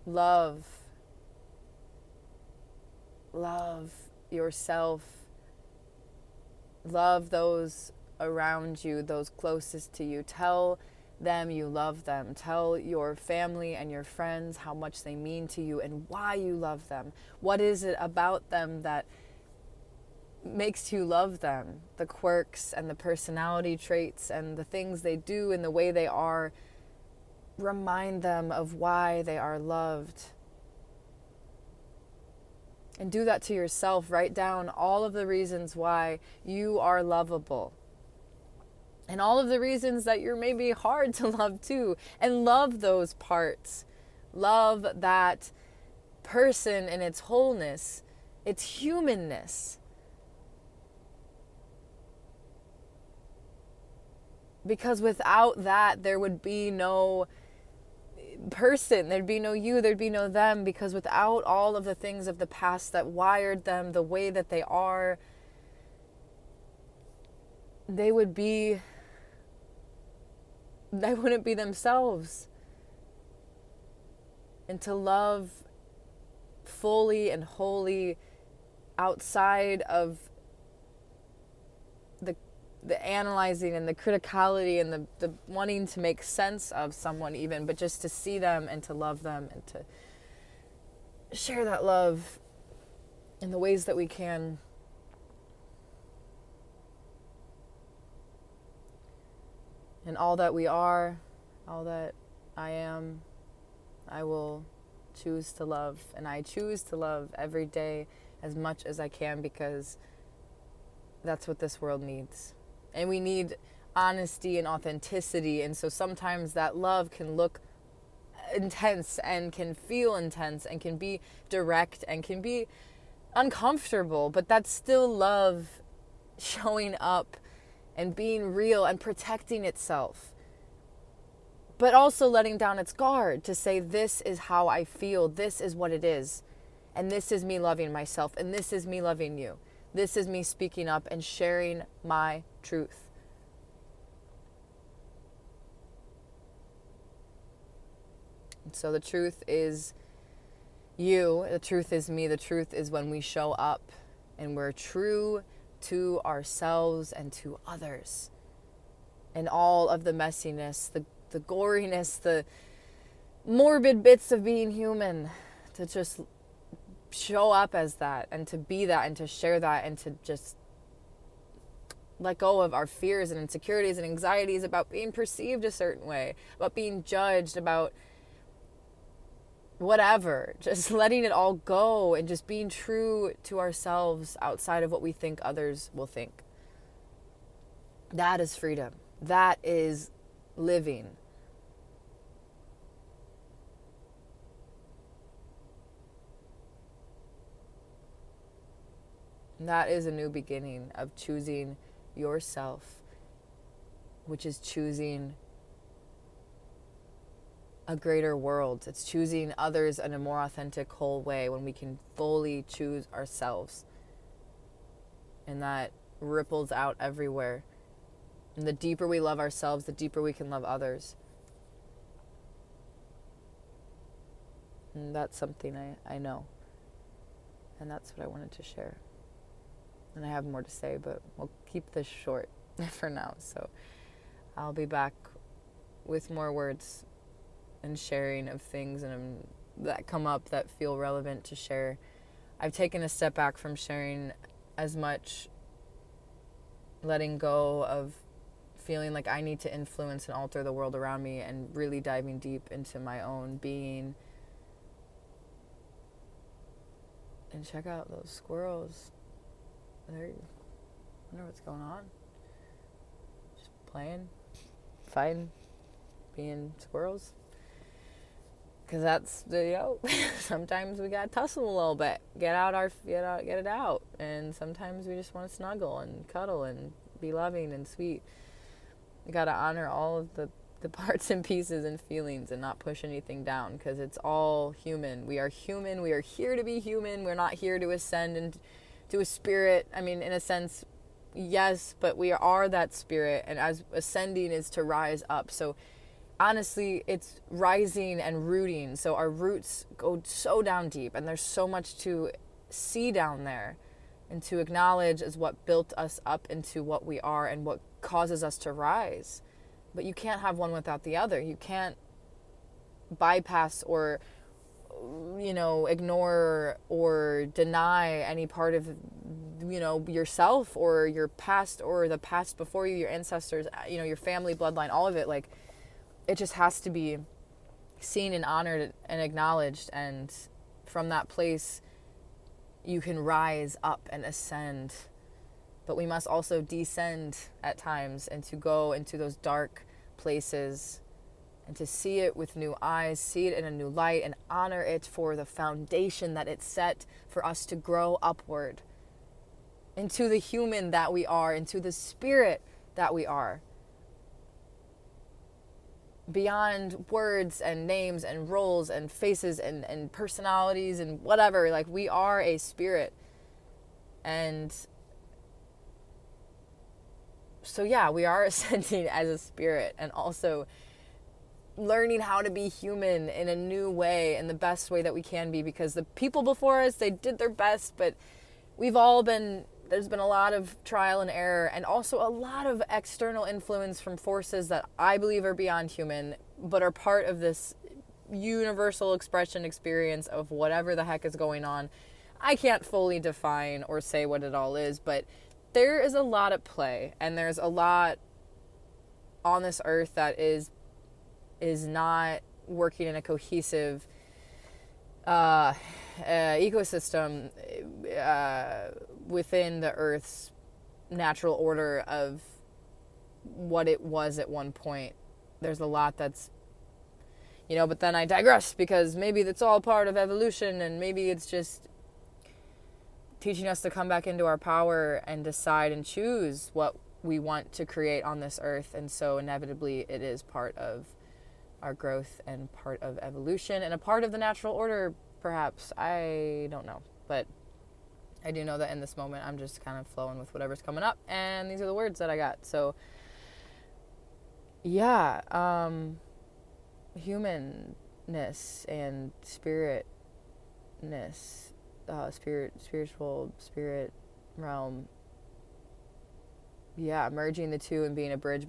love yourself, love those around you, those closest to you. Tell them you love them. Tell your family and your friends how much they mean to you and why you love them. What is it about them that makes you love them? The quirks and the personality traits and the things they do and the way they are. Remind them of why they are loved. And do that to yourself. Write down all of the reasons why you are lovable. And all of the reasons that you're maybe hard to love too. And love those parts. Love that person in its wholeness, its humanness. Because without that, there would be no person, there'd be no you, there'd be no them. Because without all of the things of the past that wired them the way that they are, they wouldn't be themselves. And to love fully and wholly outside of the analyzing and the criticality and the wanting to make sense of someone even, but just to see them and to love them and to share that love in the ways that we can. And all that we are, all that I am, I will choose to love. And I choose to love every day as much as I can, because that's what this world needs. And we need honesty and authenticity. And so sometimes that love can look intense and can feel intense and can be direct and can be uncomfortable, but that's still love showing up and being real and protecting itself, but also letting down its guard to say, this is how I feel, this is what it is, and this is me loving myself, and this is me loving you. This is me speaking up and sharing my truth. And so the truth is you, the truth is me, the truth is when we show up and we're true to ourselves and to others. And all of the messiness, the goriness, the morbid bits of being human, to just show up as that and to be that and to share that and to just let go of our fears and insecurities and anxieties about being perceived a certain way, about being judged, about whatever, just letting it all go and just being true to ourselves outside of what we think others will think. That is freedom. That is living. And that is a new beginning of choosing yourself, which is choosing a greater world. It's choosing others in a more authentic, whole way when we can fully choose ourselves. And that ripples out everywhere. And the deeper we love ourselves, the deeper we can love others. And that's something I know. And that's what I wanted to share. And I have more to say, but we'll keep this short for now. So I'll be back with more words and sharing of things that come up that feel relevant to share. I've taken a step back from sharing as much, letting go of feeling like I need to influence and alter the world around me, and really diving deep into my own being. And check out those squirrels. I wonder what's going on. Just playing, fighting, being squirrels. Because that's sometimes we gotta tussle a little bit, get it out, and sometimes we just want to snuggle and cuddle and be loving and sweet. We gotta honor all of the parts and pieces and feelings and not push anything down, because it's all human. We are human. We are here to be human. We're not here to ascend into a spirit. I mean, in a sense, yes, but we are that spirit, and as ascending is to rise up. So honestly, it's rising and rooting. So our roots go so down deep, and there's so much to see down there and to acknowledge as what built us up into what we are and what causes us to rise. But you can't have one without the other. You can't bypass or, ignore or deny any part of, yourself or your past or the past before you, your ancestors, your family bloodline, all of it. Like, it just has to be seen and honored and acknowledged. And from that place, you can rise up and ascend. But we must also descend at times, and to go into those dark places and to see it with new eyes, see it in a new light, and honor it for the foundation that it set for us to grow upward into the human that we are, into the spirit that we are. Beyond words and names and roles and faces and personalities and whatever, like, we are a spirit. And so yeah, we are ascending as a spirit, and also learning how to be human in a new way, in the best way that we can be, because the people before us, they did their best, but there's been a lot of trial and error, and also a lot of external influence from forces that I believe are beyond human, but are part of this universal expression experience of whatever the heck is going on. I can't fully define or say what it all is, but there is a lot at play, and there's a lot on this earth that is not working in a cohesive ecosystem within the Earth's natural order of what it was at one point. There's a lot that's, but then I digress, because maybe that's all part of evolution, and maybe it's just teaching us to come back into our power and decide and choose what we want to create on this earth. And so inevitably it is part of our growth and part of evolution and a part of the natural order, perhaps. I don't know, but I do know that in this moment I'm just kind of flowing with whatever's coming up, and these are the words that I got. So yeah, humanness and spirit realm. Yeah, merging the two and being a bridge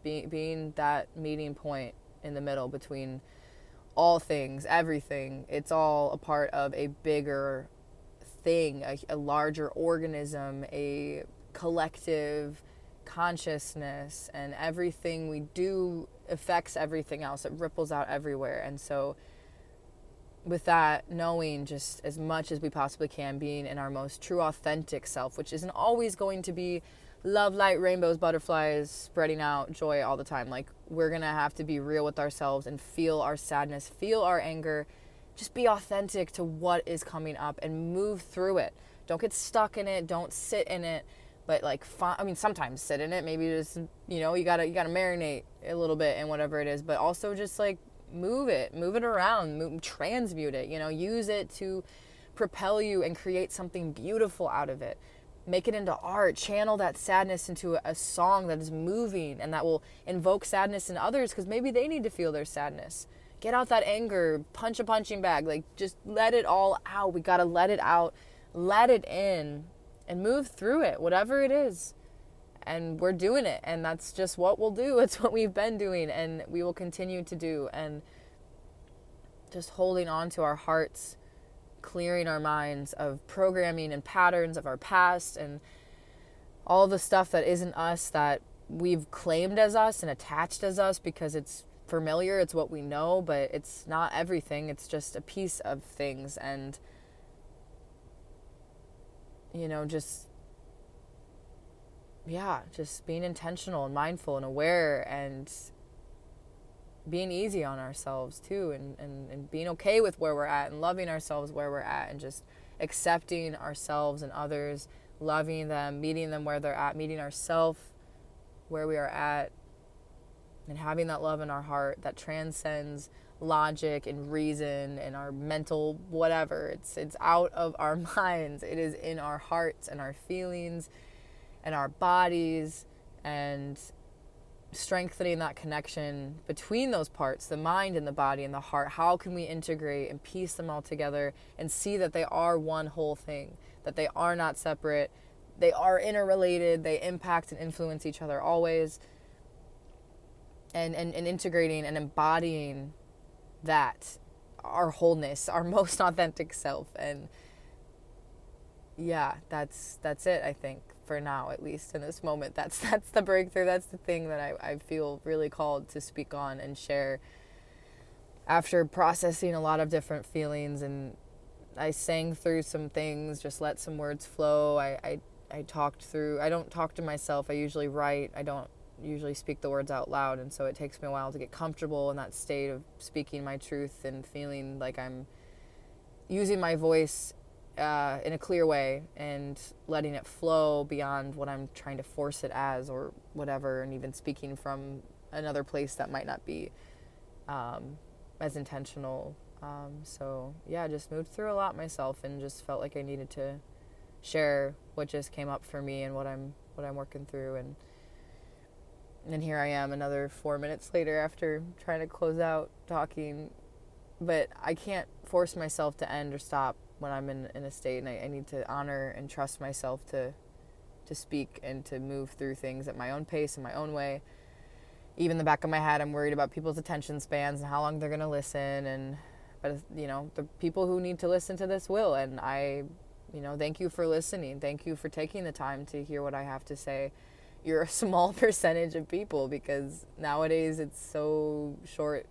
being that meeting point in the middle between all things, everything. It's all a part of a bigger thing, a larger organism, a collective consciousness, and everything we do affects everything else. It ripples out everywhere. And so with that, knowing just as much as we possibly can, being in our most true, authentic self, which isn't always going to be love, light, rainbows, butterflies, spreading out joy all the time. Like, we're going to have to be real with ourselves and feel our sadness, feel our anger, just be authentic to what is coming up and move through it. Don't get stuck in it. Don't sit in it. But sometimes sit in it. Maybe just, you gotta marinate a little bit in whatever it is, but also just like move it around, transmute it, use it to propel you and create something beautiful out of it. Make it into art, channel that sadness into a song that is moving and that will invoke sadness in others, because maybe they need to feel their sadness. Get out that anger, punch a punching bag, like just let it all out. We gotta let it out, let it in, and move through it, whatever it is. And we're doing it, and that's just what we'll do. It's what we've been doing, and we will continue to do. And just holding on to our hearts, clearing our minds of programming and patterns of our past and all the stuff that isn't us, that we've claimed as us and attached as us because it's familiar, it's what we know, but it's not everything. It's just a piece of things. And just being intentional and mindful and aware, and being easy on ourselves too, and being okay with where we're at, and loving ourselves where we're at, and just accepting ourselves and others, loving them, meeting them where they're at, meeting ourselves where we are at, and having that love in our heart that transcends logic and reason and our mental whatever. It's out of our minds. It is in our hearts and our feelings and our bodies, and strengthening that connection between those parts, the mind and the body and the heart. How can we integrate and piece them all together and see that they are one whole thing, that they are not separate, they are interrelated, they impact and influence each other always, and integrating and embodying that, our wholeness, our most authentic self. And yeah, that's it, I think, for now, at least in this moment. That's the breakthrough. That's the thing that I feel really called to speak on and share after processing a lot of different feelings. And I sang through some things, just let some words flow. I talked through, I don't talk to myself. I usually write. I don't usually speak the words out loud. And so it takes me a while to get comfortable in that state of speaking my truth and feeling like I'm using my voice in a clear way and letting it flow beyond what I'm trying to force it as or whatever, and even speaking from another place that might not be as intentional. So yeah, I just moved through a lot myself and just felt like I needed to share what just came up for me and what I'm working through. And here I am another 4 minutes later after trying to close out talking, but I can't force myself to end or stop when I'm in a state, and I need to honor and trust myself to speak and to move through things at my own pace, in my own way. Even in the back of my head, I'm worried about people's attention spans and how long they're going to listen. But the people who need to listen to this will, and I, thank you for listening. Thank you for taking the time to hear what I have to say. You're a small percentage of people, because nowadays it's so short,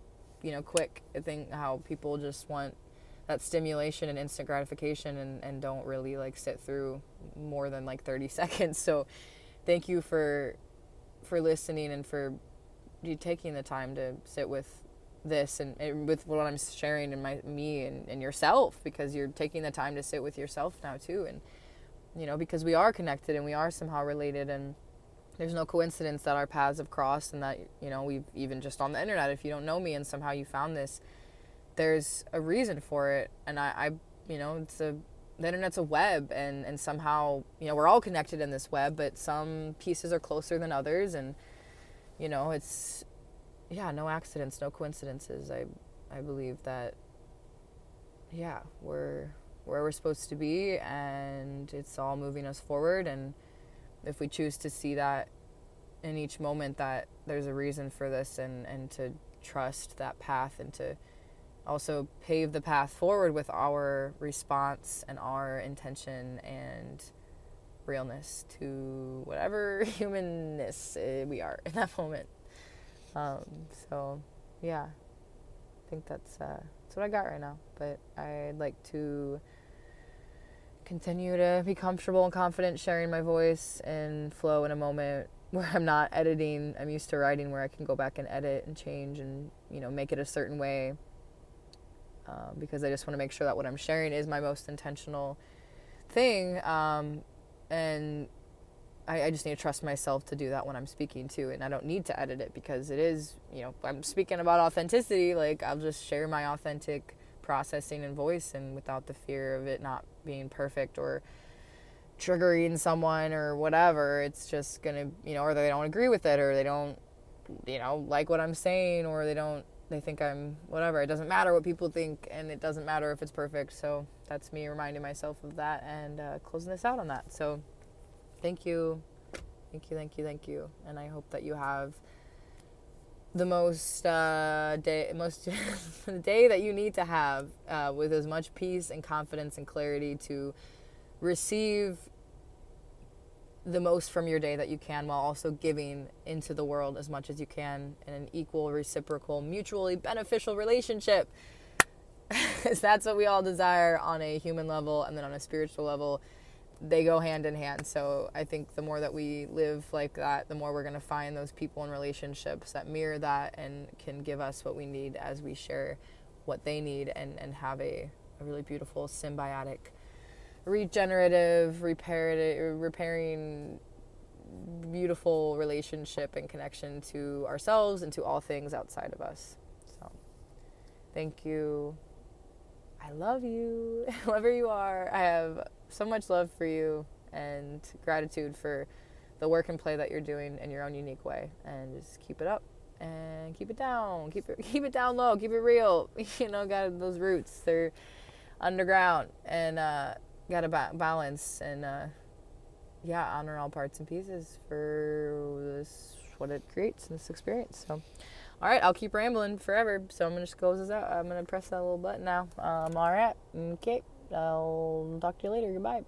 quick. I think how people just want that stimulation and instant gratification and don't really sit through more than 30 seconds. So thank you for listening and for you taking the time to sit with this and with what I'm sharing in me and yourself, because you're taking the time to sit with yourself now too. And, because we are connected and we are somehow related, and there's no coincidence that our paths have crossed, and that, we've even just on the internet, if you don't know me and somehow you found this, there's a reason for it. And the internet's a web, and somehow, we're all connected in this web, but some pieces are closer than others. And, it's, no accidents, no coincidences. I believe that, we're where we're supposed to be, and it's all moving us forward. And if we choose to see that in each moment, that there's a reason for this, and to trust that path, and to also pave the path forward with our response and our intention and realness to whatever humanness we are in that moment. So yeah, I think that's what I got right now. But I'd like to continue to be comfortable and confident sharing my voice and flow in a moment where I'm not editing. I'm used to writing, where I can go back and edit and change and make it a certain way. Because I just want to make sure that what I'm sharing is my most intentional thing. And I just need to trust myself to do that when I'm speaking too. And I don't need to edit it, because it is, I'm speaking about authenticity. I'll just share my authentic processing and voice, and without the fear of it not being perfect or triggering someone or whatever. It's just going to, or they don't agree with it, or they don't, like what I'm saying, or they think I'm whatever. It doesn't matter what people think, and it doesn't matter if it's perfect. So that's me reminding myself of that, and closing this out on that. So thank you. And I hope that you have the most day that you need to have, with as much peace and confidence and clarity to receive the most from your day that you can, while also giving into the world as much as you can in an equal, reciprocal, mutually beneficial relationship. Because that's what we all desire on a human level, and then on a spiritual level, they go hand in hand. So I think the more that we live like that, the more we're going to find those people and relationships that mirror that and can give us what we need as we share what they need, and have a really beautiful, symbiotic, regenerative, repairing, beautiful relationship and connection to ourselves and to all things outside of us. So thank you. I love you, whoever you are. I have so much love for you and gratitude for the work and play that you're doing in your own unique way, and just keep it up and keep it down, keep it down low, keep it real. Got those roots, they're underground, and got to balance, and honor all parts and pieces for this, what it creates in this experience. So all right, I'll keep rambling forever, so I'm gonna just close this out. I'm gonna press that little button now. All right, okay, I'll talk to you later. Goodbye.